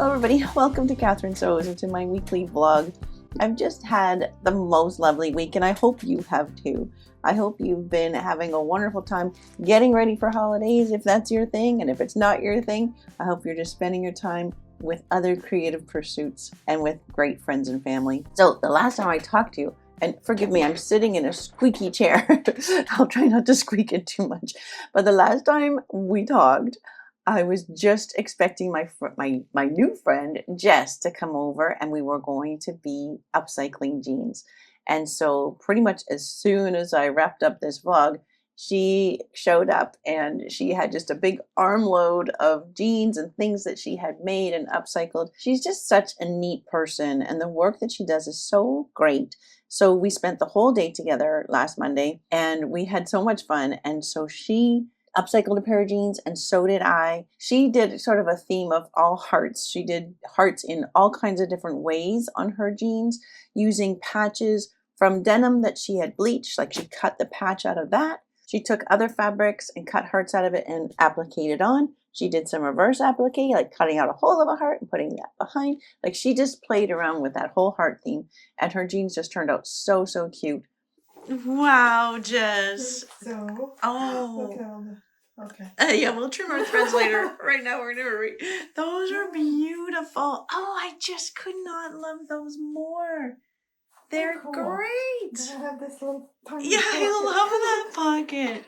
Hello everybody, welcome to Catherine Sews and to my weekly vlog. I've just had the most lovely week and I hope you have too. I hope you've been having a wonderful time getting ready for holidays if that's your thing, and if it's not your thing, I hope you're just spending your time with other creative pursuits and with great friends and family. So the last time I talked to you, and forgive me, I'm sitting in a squeaky chair. I'll try not to squeak it too much. But the last time we talked, I was just expecting my new friend Jess to come over, and we were going to be upcycling jeans. And so pretty much as soon as I wrapped up this vlog, she showed up and she had just a big armload of jeans and things that she had made and upcycled. She's just such a neat person, and the work that she does is so great. So we spent the whole day together last Monday and we had so much fun. And so she upcycled a pair of jeans and so did I. She did sort of a theme of all hearts. She did hearts in all kinds of different ways on her jeans using patches from denim that she had bleached. Like she cut the patch out of that. She took other fabrics and cut hearts out of it and appliqued it on. She did some reverse applique, like cutting out a hole of a heart and putting that behind. Like she just played around with that whole heart theme, and her jeans just turned out so, so cute. Wow, Jess. So, oh. Okay. Yeah, we'll trim our threads later. Right now we're gonna read. Those are beautiful. Oh, I just could not love those more. They're cool. Great. I have this little tiny Yeah, pocket. I love that pocket.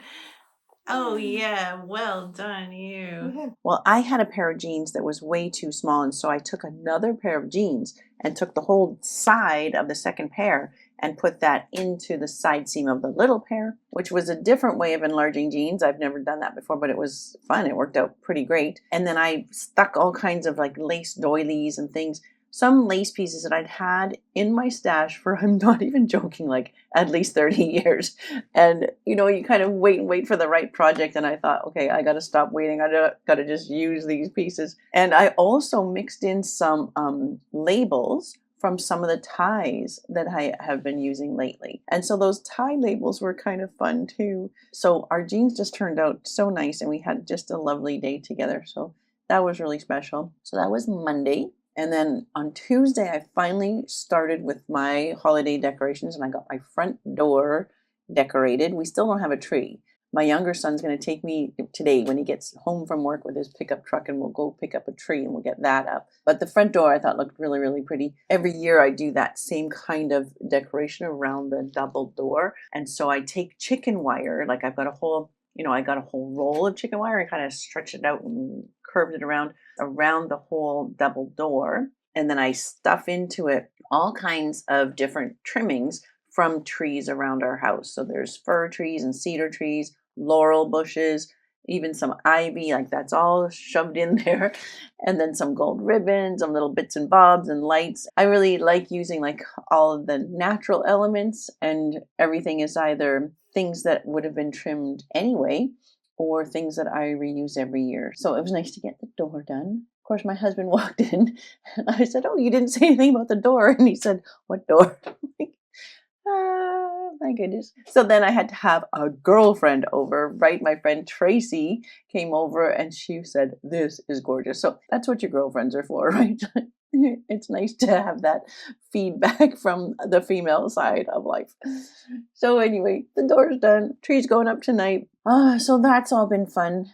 Oh yeah, well done you. Yeah. Well, I had a pair of jeans that was way too small, and so I took another pair of jeans and took the whole side of the second pair and put that into the side seam of the little pair, which was a different way of enlarging jeans. I've never done that before, but it was fun. It worked out pretty great. And then I stuck all kinds of like lace doilies and things, some lace pieces that I'd had in my stash for, I'm not even joking, like at least 30 years. And, you know, you kind of wait for the right project. And I thought, okay, I got to stop waiting. I got to just use these pieces. And I also mixed in some labels from some of the ties that I have been using lately. And so those tie labels were kind of fun too. So our jeans just turned out so nice and we had just a lovely day together. So that was really special. So that was Monday. And then on Tuesday, I finally started with my holiday decorations and I got my front door decorated. We still don't have a tree. My younger son's going to take me today when he gets home from work with his pickup truck, and we'll go pick up a tree and we'll get that up. But the front door I thought looked really, really pretty. Every year I do that same kind of decoration around the double door. And so I take chicken wire, like I've got a whole, I got a whole roll of chicken wire and kind of stretch it out and curved it around the whole double door. And then I stuff into it all kinds of different trimmings from trees around our house. So there's fir trees and cedar trees, laurel bushes, even some ivy, like that's all shoved in there. And then some gold ribbons, some little bits and bobs and lights. I really like using like all of the natural elements, and everything is either things that would have been trimmed anyway or things that I reuse every year. So it was nice to get the door done. Of course, my husband walked in and I said, "Oh, you didn't say anything about the door." And he said, "What door?" My goodness. So then I had to have a girlfriend over, right? My friend Tracy came over and she said, "This is gorgeous." So that's what your girlfriends are for, right? It's nice to have that feedback from the female side of life. So anyway, the door's done. Tree's going up tonight. So that's all been fun.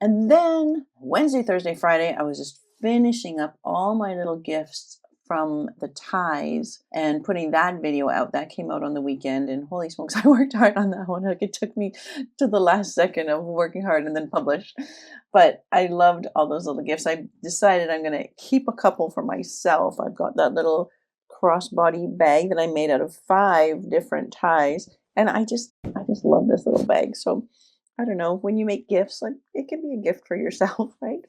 And then Wednesday, Thursday, Friday, I was just finishing up all my little gifts from the ties and putting that video out. That came out on the weekend, and holy smokes, I worked hard on that one. Like it took me to the last second of working hard and then publish. But I loved all those little gifts. I decided I'm going to keep a couple for myself. I've got that little crossbody bag that I made out of 5 different ties, and I just love this little bag. So I don't know, when you make gifts, like it can be a gift for yourself, right?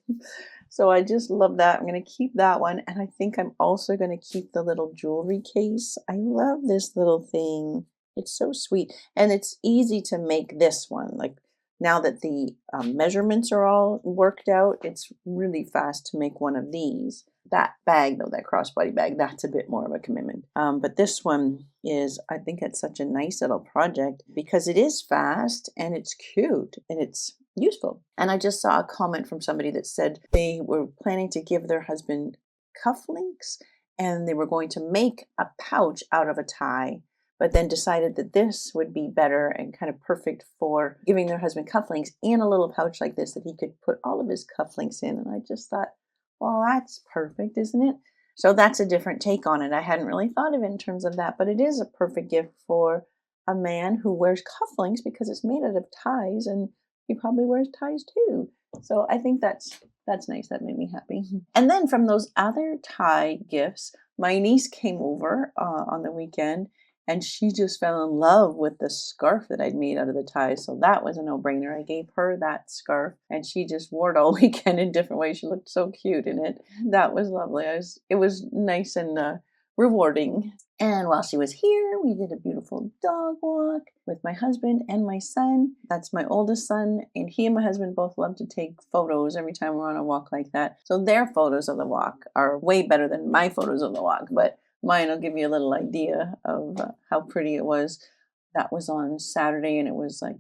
So I just love that. I'm going to keep that one. And I think I'm also going to keep the little jewelry case. I love this little thing. It's so sweet. And it's easy to make this one. Like now that the measurements are all worked out, it's really fast to make one of these. That bag, though, that crossbody bag, that's a bit more of a commitment. But this one is, I think it's such a nice little project because it is fast and it's cute and it's useful. And I just saw a comment from somebody that said they were planning to give their husband cufflinks, and they were going to make a pouch out of a tie, but then decided that this would be better and kind of perfect for giving their husband cufflinks and a little pouch like this that he could put all of his cufflinks in. And I just thought, well, that's perfect, isn't it? So that's a different take on it. I hadn't really thought of it in terms of that, but it is a perfect gift for a man who wears cufflinks because it's made out of ties, and he probably wears ties too. So I think that's nice. That made me happy. And then from those other tie gifts, my niece came over on the weekend, and she just fell in love with the scarf that I'd made out of the ties. So that was a no-brainer. I gave her that scarf, and she just wore it all weekend in different ways. She looked so cute in it. That was lovely. It was nice and rewarding. And while she was here, we did a beautiful dog walk with my husband and my son. That's my oldest son, and he and my husband both love to take photos every time we're on a walk like that. So their photos of the walk are way better than my photos of the walk, but mine will give you a little idea of how pretty it was. That was on Saturday, and it was like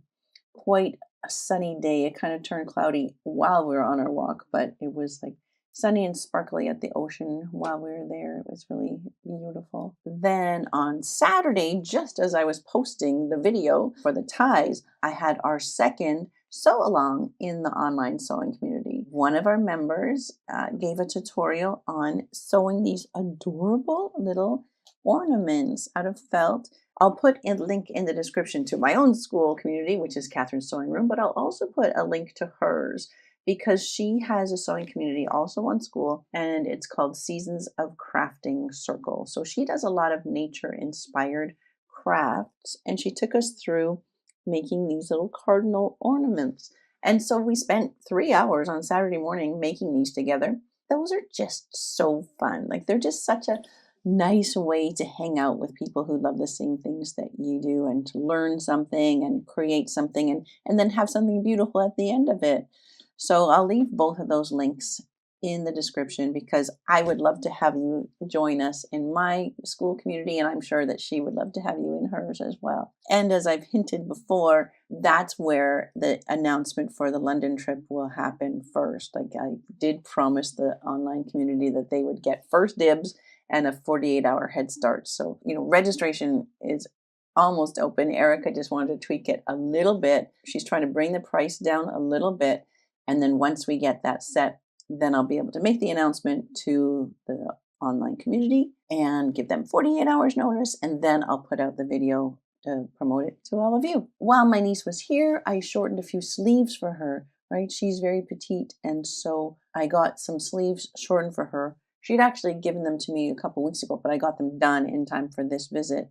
quite a sunny day. It kind of turned cloudy while we were on our walk, but it was like sunny and sparkly at the ocean while we were there. It was really beautiful. Then on Saturday, just as I was posting the video for the ties, I had our second sew along in the online sewing community. One of our members gave a tutorial on sewing these adorable little ornaments out of felt. I'll put a link in the description to my own school community, which is Catherine's Sewing Room, but I'll also put a link to hers, because she has a sewing community also on school, and it's called Seasons of Crafting Circle. So she does a lot of nature-inspired crafts, and she took us through making these little cardinal ornaments. And so we spent 3 hours on Saturday morning making these together. Those are just so fun. Like, they're just such a nice way to hang out with people who love the same things that you do, and to learn something and create something and then have something beautiful at the end of it. So I'll leave both of those links in the description, because I would love to have you join us in my school community, and I'm sure that she would love to have you in hers as well. And as I've hinted before, that's where the announcement for the London trip will happen first. Like, I did promise the online community that they would get first dibs and a 48-hour head start. So, registration is almost open. Erica just wanted to tweak it a little bit. She's trying to bring the price down a little bit. And then once we get that set, then I'll be able to make the announcement to the online community and give them 48 hours notice. And then I'll put out the video to promote it to all of you. While my niece was here, I shortened a few sleeves for her, right? She's very petite. And so I got some sleeves shortened for her. She'd actually given them to me a couple weeks ago, but I got them done in time for this visit.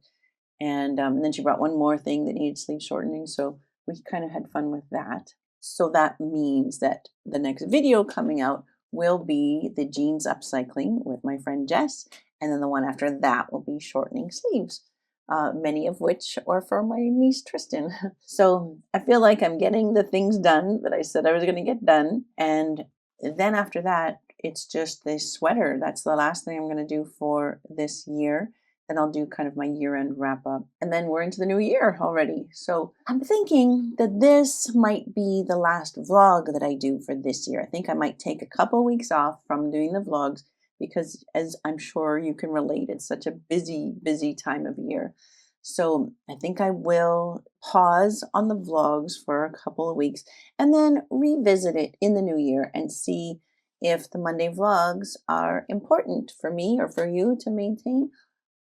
And then she brought one more thing that needed sleeve shortening. So we kind of had fun with that. So that means that the next video coming out will be the jeans upcycling with my friend Jess. And then the one after that will be shortening sleeves, many of which are for my niece Tristan. So I feel like I'm getting the things done that I said I was going to get done. And then after that, it's just this sweater. That's the last thing I'm going to do for this year. Then I'll do kind of my year-end wrap-up. And then we're into the new year already. So I'm thinking that this might be the last vlog that I do for this year. I think I might take a couple weeks off from doing the vlogs, because, as I'm sure you can relate, it's such a busy, busy time of year. So I think I will pause on the vlogs for a couple of weeks and then revisit it in the new year and see if the Monday vlogs are important for me or for you to maintain,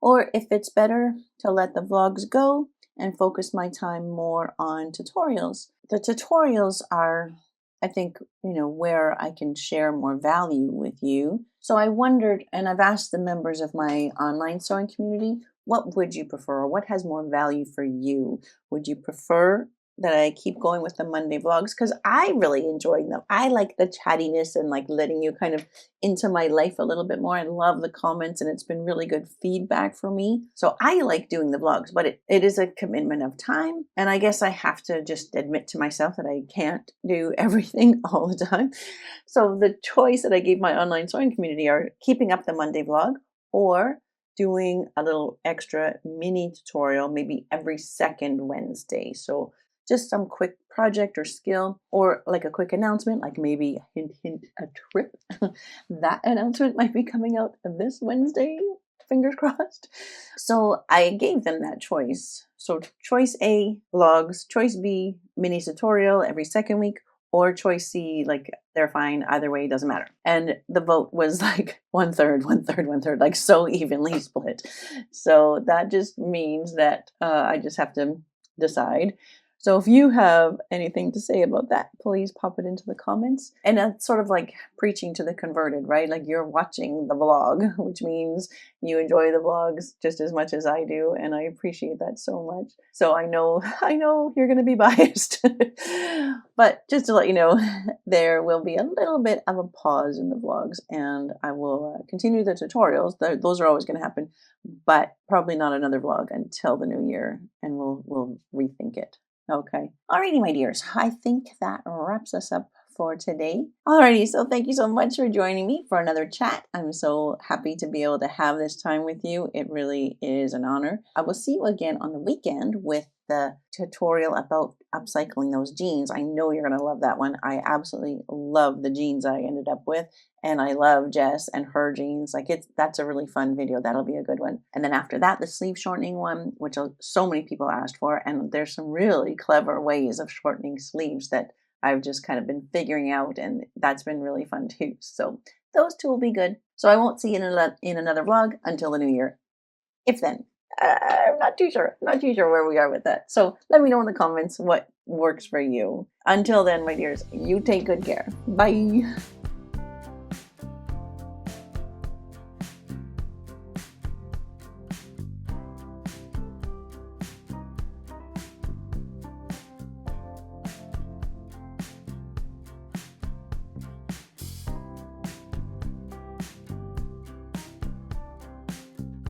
or if it's better to let the vlogs go and focus my time more on tutorials. The tutorials are, I think, where I can share more value with you. So I wondered, and I've asked the members of my online sewing community, what would you prefer? What has more value for you? Would you prefer that I keep going with the Monday vlogs? Because I really enjoy them. I like the chattiness and like letting you kind of into my life a little bit more. I love the comments, and it's been really good feedback for me. So I like doing the vlogs, but it is a commitment of time. And I guess I have to just admit to myself that I can't do everything all the time. So the choice that I gave my online sewing community are keeping up the Monday vlog, or doing a little extra mini tutorial maybe every second Wednesday. So just some quick project or skill, or like a quick announcement, like maybe hint, hint, a trip. That announcement might be coming out this Wednesday, fingers crossed. So I gave them that choice. So choice A, vlogs, choice B, mini tutorial every second week, or choice C, like they're fine, either way, doesn't matter. And the vote was like 1/3, 1/3, 1/3, like so evenly split. So that just means that I just have to decide. So if you have anything to say about that, please pop it into the comments. And that's sort of like preaching to the converted, right? Like you're watching the vlog, which means you enjoy the vlogs just as much as I do, and I appreciate that so much. So I know you're going to be biased. But just to let you know, there will be a little bit of a pause in the vlogs, and I will continue the tutorials. Those are always going to happen, but probably not another vlog until the new year, and we'll rethink it. Okay. Alrighty, my dears. I think that wraps us up for today. Alrighty, so thank you so much for joining me for another chat. I'm so happy to be able to have this time with you. It really is an honor. I will see you again on the weekend with the tutorial about upcycling those jeans. I know you're going to love that one. I absolutely love the jeans I ended up with, and I love Jess and her jeans. Like that's a really fun video. That'll be a good one. And then after that, the sleeve shortening one, which so many people asked for, and there's some really clever ways of shortening sleeves that I've just kind of been figuring out, and that's been really fun too. So those two will be good. So I won't see you in another vlog until the new year. If then. I'm not too sure. Not too sure where we are with that. So let me know in the comments what works for you. Until then, my dears, you take good care. Bye.